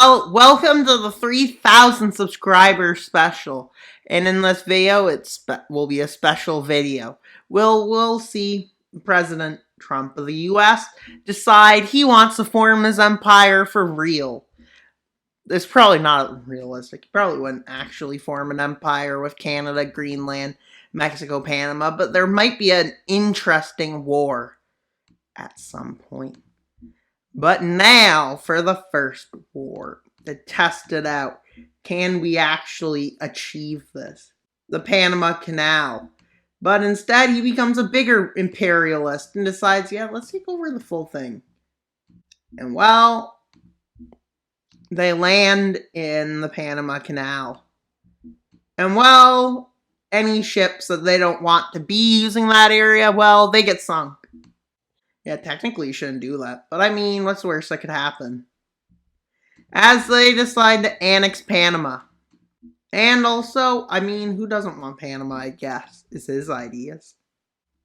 Oh, welcome to the 3,000 subscriber special. And in this video, will be a special video. We'll see President Trump of the US decide he wants to form his empire for real. It's probably not realistic. He probably wouldn't actually form an empire with Canada, Greenland, Mexico, Panama, but there might be an interesting war at some point. But now for the first war, to test it out. Can we actually achieve this? The Panama Canal. But instead, he becomes a bigger imperialist and decides, yeah, let's take over the full thing. And well, they land in the Panama Canal. And well, any ships that they don't want to be using that area, well, they get sunk. Yeah, technically you shouldn't do that. But I mean, what's the worst that could happen? As they decide to annex Panama. And also, I mean, who doesn't want Panama, I guess, is his ideas.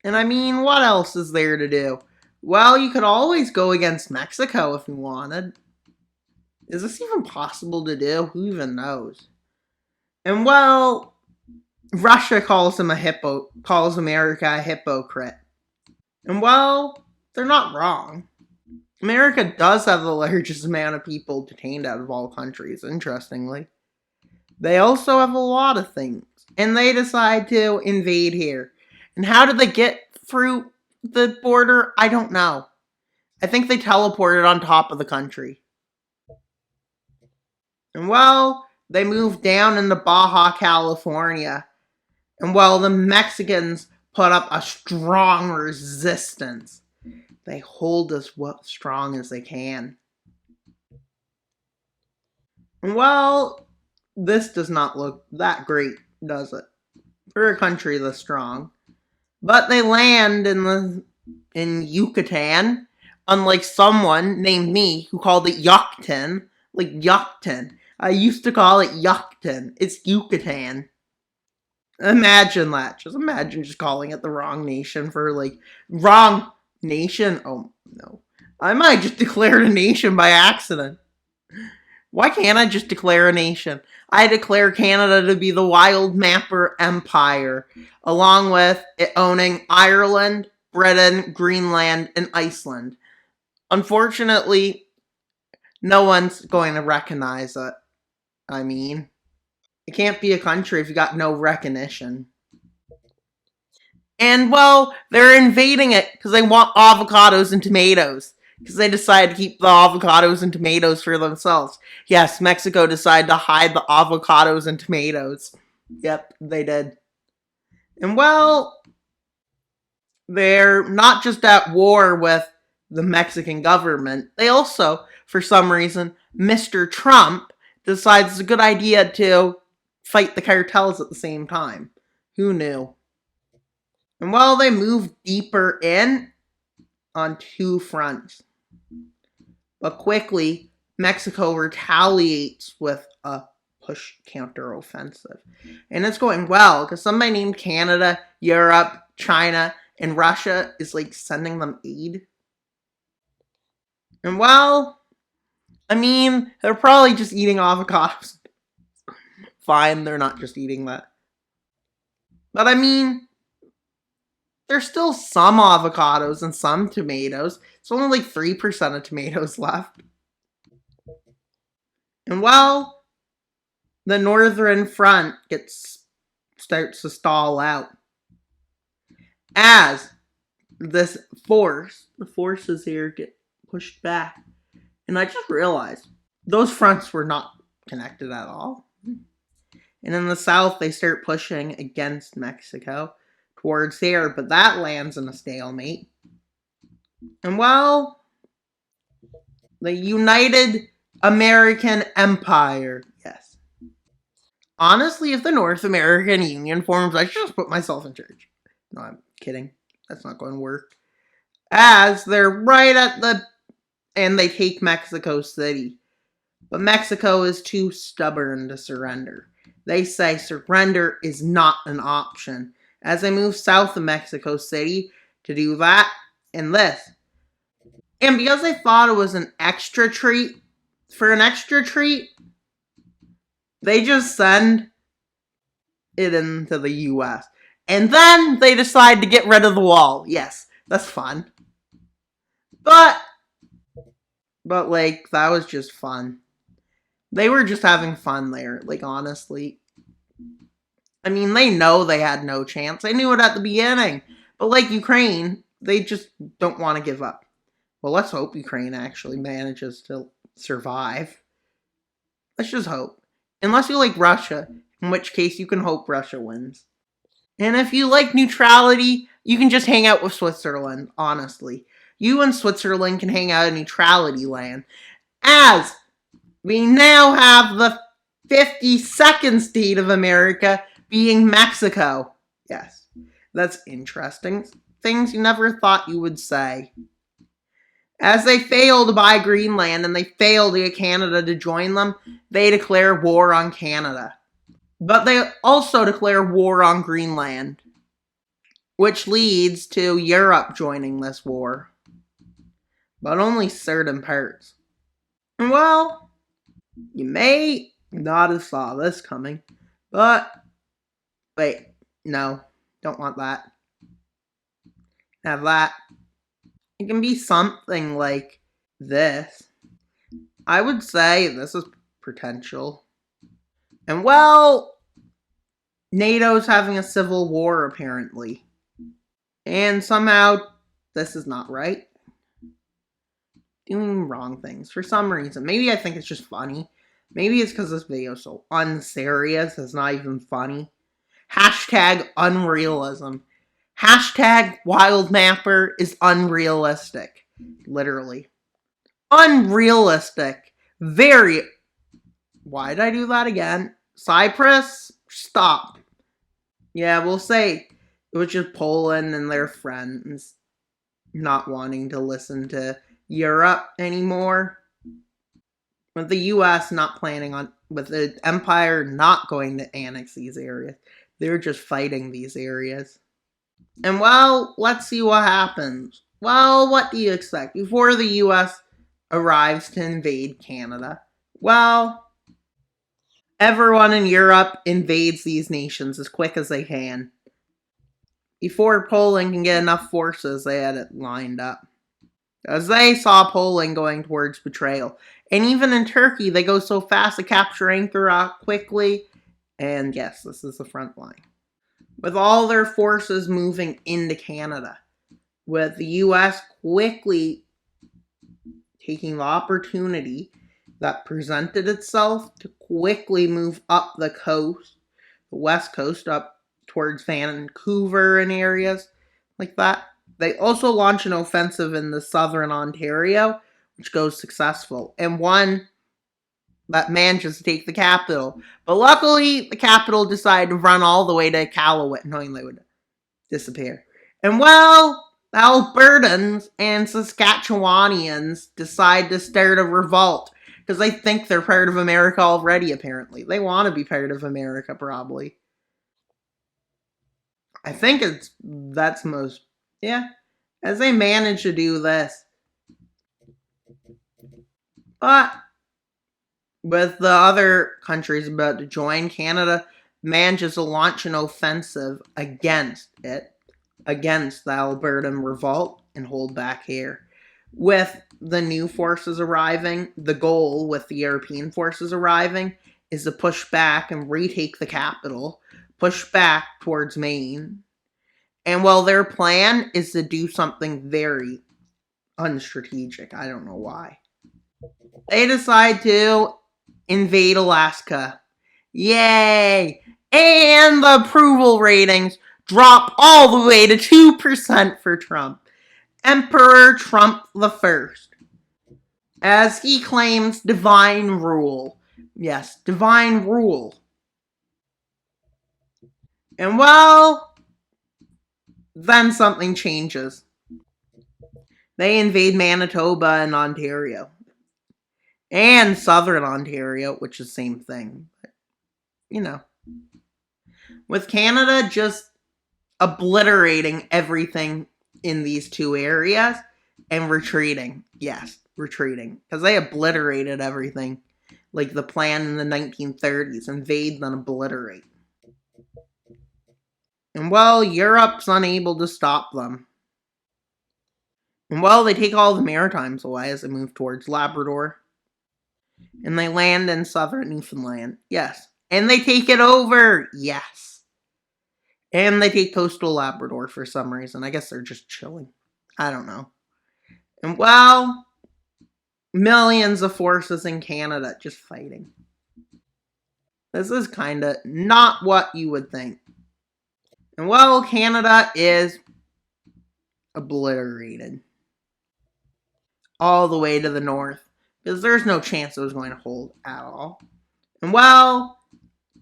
And I mean, what else is there to do? Well, you could always go against Mexico if you wanted. Is this even possible to do? Who even knows? And well, Russia calls America a hypocrite. And well, they're not wrong. America does have the largest amount of people detained out of all countries, interestingly. They also have a lot of things, and they decide to invade here. And how did they get through the border? I don't know. I think they teleported on top of the country. And well, they moved down into Baja California. And well, the Mexicans put up a strong resistance. They hold as strong as they can. Well, this does not look that great, does it? For a country this strong. But they land in Yucatan, unlike someone named me who called it Yucatan. Like Yucatan. I used to call it Yucatan. It's Yucatan. Imagine that. Just imagine just calling it the wrong nation for wrong nation? Oh, no. I might just declare a nation by accident. Why can't I just declare a nation? I declare Canada to be the Wild Mapper Empire, along with it owning Ireland, Britain, Greenland, and Iceland. Unfortunately, no one's going to recognize it. I mean, it can't be a country if you got no recognition. And, well, they're invading it because they want avocados and tomatoes. Because they decided to keep the avocados and tomatoes for themselves. Yes, Mexico decided to hide the avocados and tomatoes. Yep, they did. And, well, they're not just at war with the Mexican government. They also, for some reason, Mr. Trump decides it's a good idea to fight the cartels at the same time. Who knew? And while they move deeper in on two fronts. But quickly, Mexico retaliates with a push counteroffensive. And it's going well, because somebody named Canada, Europe, China, and Russia is sending them aid. And well, I mean, they're probably just eating avocados. Fine, they're not just eating that. But I mean, there's still some avocados and some tomatoes. It's only 3% of tomatoes left. And well, the northern front starts to stall out. As the forces here get pushed back. And I just realized those fronts were not connected at all. And in the south, they start pushing against Mexico towards here, but that lands in a stalemate. And well, the United American Empire, yes. Honestly, if the North American Union forms, I should just put myself in charge. No, I'm kidding. That's not going to work. As they're right at and they take Mexico City. But Mexico is too stubborn to surrender. They say surrender is not an option. As they move south of Mexico City to do that and this. And because they thought it was an extra treat, for an extra treat, they just send it into the US. And then they decide to get rid of the wall. Yes, that's fun. But like, that was just fun. They were just having fun there, like, honestly. I mean, they know they had no chance. They knew it at the beginning. But like Ukraine, they just don't want to give up. Well, let's hope Ukraine actually manages to survive. Let's just hope. Unless you like Russia, in which case you can hope Russia wins. And if you like neutrality, you can just hang out with Switzerland, honestly. You and Switzerland can hang out in neutrality land. As we now have the 52nd state of America being Mexico. Yes, that's interesting. Things you never thought you would say. As they fail to buy Greenland and they fail to get Canada to join them, they declare war on Canada. But they also declare war on Greenland, which leads to Europe joining this war. But only certain parts. Well, you may not have saw this coming, but wait, no, don't want that. Have that. It can be something like this. I would say this is potential. And well, NATO's having a civil war apparently. And somehow this is not right. Doing wrong things for some reason. Maybe I think it's just funny. Maybe it's because this video is so unserious, it's not even funny. Hashtag unrealism. Hashtag wild mapper is unrealistic. Literally. Unrealistic. Very. Why did I do that again? Cyprus? Stop. Yeah, we'll say it was just Poland and their friends not wanting to listen to Europe anymore. With the US not planning on, with the Empire not going to annex these areas. They're just fighting these areas. And well, let's see what happens. Well, what do you expect? Before the US arrives to invade Canada, well, everyone in Europe invades these nations as quick as they can. Before Poland can get enough forces, they had it lined up. As they saw Poland going towards betrayal. And even in Turkey, they go so fast to capture Ankara quickly. And yes, this is the front line. With all their forces moving into Canada. With the US quickly taking the opportunity that presented itself to quickly move up the coast, the west coast, up towards Vancouver and areas like that. They also launch an offensive in the southern Ontario, which goes successful, and one that manages to take the capital. But luckily, the capital decided to run all the way to Iqaluit, knowing they would disappear. And well, the Albertans and Saskatchewanians decide to start a revolt, because they think they're part of America already, apparently. They want to be part of America, probably. I think that's most, yeah, as they manage to do this. But with the other countries about to join, Canada manages to launch an offensive against it, against the Albertan revolt, and hold back here. With the new forces arriving, the goal with the European forces arriving is to push back and retake the capital, push back towards Maine. And well, their plan is to do something very unstrategic. I don't know why. They decide to invade Alaska. Yay! And the approval ratings drop all the way to 2% for Trump. Emperor Trump the First. As he claims divine rule. Yes, divine rule. And well, then something changes. They invade Manitoba and Ontario. And southern Ontario, which is the same thing. But, you know. With Canada just obliterating everything in these two areas and retreating. Yes, retreating because they obliterated everything. Like the plan in the 1930s, invade then obliterate. And well, Europe's unable to stop them. And well, they take all the Maritimes away as they move towards Labrador. And they land in southern Newfoundland. Yes. And they take it over. Yes. And they take coastal Labrador for some reason. I guess they're just chilling. I don't know. And well, millions of forces in Canada just fighting. This is kind of not what you would think. And well, Canada is obliterated all the way to the north because there's no chance it was going to hold at all. And well,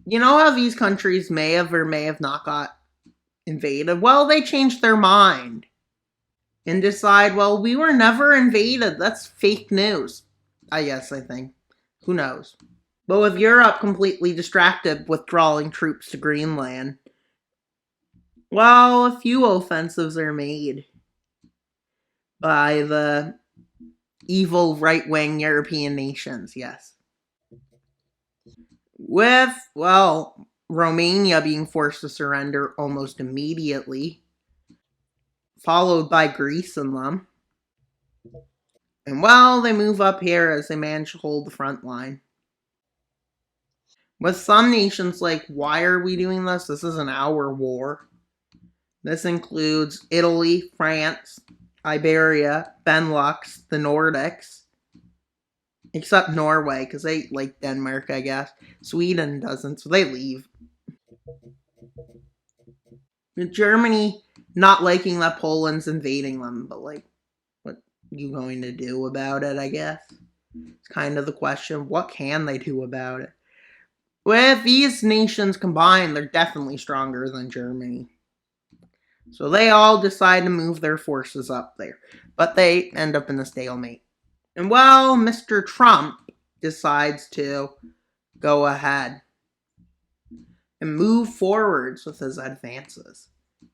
you know how these countries may have or may have not got invaded? Well, they changed their mind and decide, well, we were never invaded. That's fake news. I think. Who knows? But with Europe completely distracted withdrawing troops to Greenland, well, a few offensives are made by the evil right-wing European nations, yes. With, well, Romania being forced to surrender almost immediately, followed by Greece and them. And well, they move up here as they manage to hold the front line. With some nations like, why are we doing this? This isn't our war. This includes Italy, France, Iberia, Benelux, the Nordics, except Norway, because they like Denmark, I guess. Sweden doesn't, so they leave. Germany not liking that Poland's invading them, but like, what are you going to do about it, I guess? It's kind of the question. What can they do about it? With these nations combined, they're definitely stronger than Germany. So they all decide to move their forces up there. But they end up in a stalemate. And well, Mr. Trump decides to go ahead and move forwards with his advances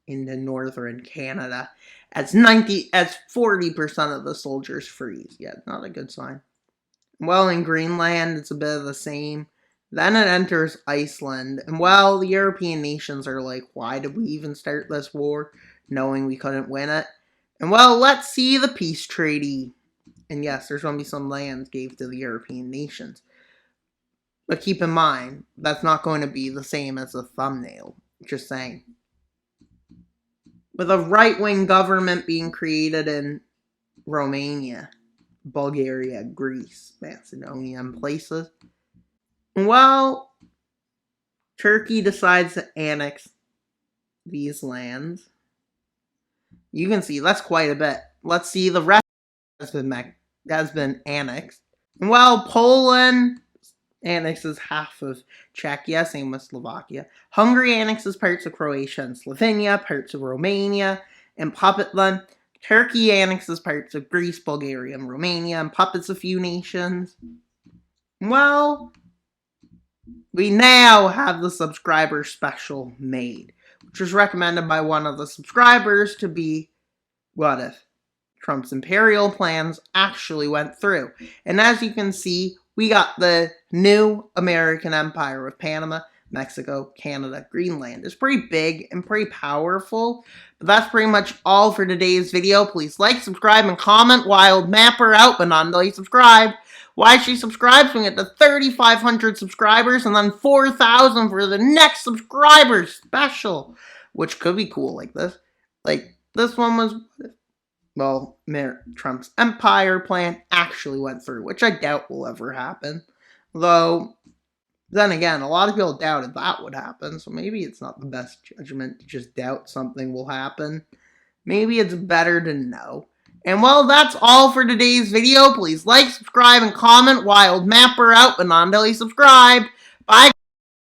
into northern Canada as 40% of the soldiers freeze. Yeah, not a good sign. Well, in Greenland, it's a bit of the same. Then it enters Iceland. And well, the European nations are like, why did we even start this war, knowing we couldn't win it? And well, let's see the peace treaty. And yes, there's going to be some lands gave to the European nations. But keep in mind, that's not going to be the same as the thumbnail. Just saying. With a right-wing government being created in Romania, Bulgaria, Greece, Macedonia, and places. Well, Turkey decides to annex these lands. You can see that's quite a bit. Let's see the rest has been annexed. And well, Poland annexes half of Czechia, same with Slovakia. Hungary annexes parts of Croatia and Slovenia, parts of Romania, and puppet them. Turkey annexes parts of Greece, Bulgaria, and Romania, and puppets a few nations. Well, we now have the subscriber special made, which was recommended by one of the subscribers to be, what if Trump's imperial plans actually went through? And as you can see, we got the new American empire of Panama, Mexico, Canada, Greenland. It's pretty big and pretty powerful. But that's pretty much all for today's video. Please like, subscribe, and comment. Wild Mapper out, but not until you subscribe. Why she subscribes, we get to 3,500 subscribers and then 4,000 for the next subscriber special, which could be cool like this. Like, this one was, well, Trump's empire plan actually went through, which I doubt will ever happen. Though, then again, a lot of people doubted that would happen, so maybe it's not the best judgment to just doubt something will happen. Maybe it's better to know. And well, that's all for today's video. Please like, subscribe, and comment. Wild Mapper out, but not until you subscribe. Bye.